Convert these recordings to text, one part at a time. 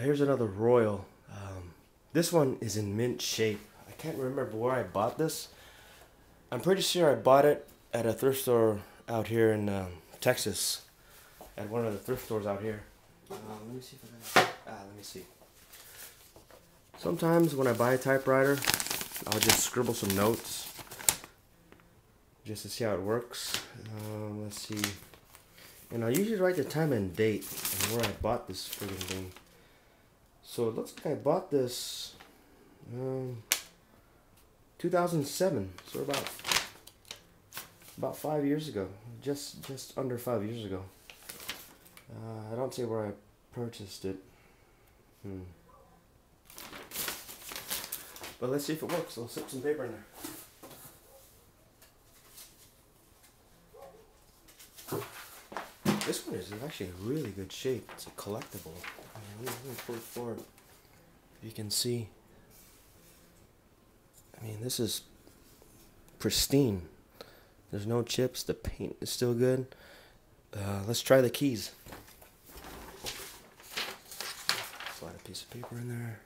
Here's another Royal. This one is in mint shape. I can't remember where I bought this. I'm pretty sure I bought it at a thrift store out here in Texas. At one of the thrift stores out here. Let me see if I can... let me see. Sometimes when I buy a typewriter, I'll just scribble some notes just to see how it works. Let's see. And I usually write the time and date and where I bought this friggin' thing. So it looks like I bought this 2007. So about 5 years ago. Just under 5 years ago. I don't see where I purchased it. But let's see if it works. I'll slip some paper in there. This one is actually in really good shape. It's a collectible. Let me pull it forward. You can see. I mean, this is pristine. There's no chips. The paint is still good. Let's try the keys. Slide a piece of paper in there.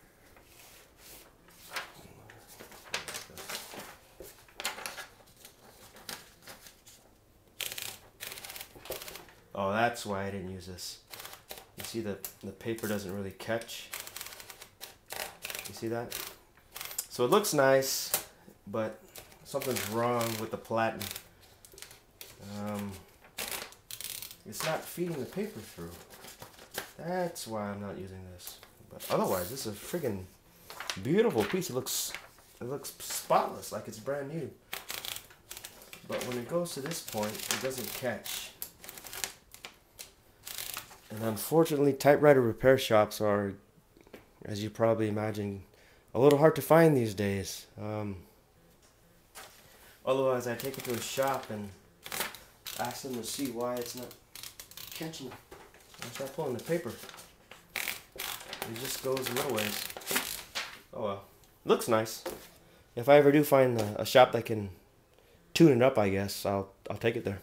Oh, that's why I didn't use this. You see the paper doesn't really catch. You see that? So it looks nice, but something's wrong with the platen. It's not feeding the paper through. That's why I'm not using this. But otherwise, this is a friggin' beautiful piece. It looks spotless, like it's brand new. But when it goes to this point, it doesn't catch. And unfortunately, typewriter repair shops are, as you probably imagine, a little hard to find these days. Otherwise, I take it to a shop and ask them to see why it's not catching. I start pulling the paper. It just goes a little ways. Oh well. Looks nice. If I ever do find a shop that can tune it up, I guess, I'll take it there.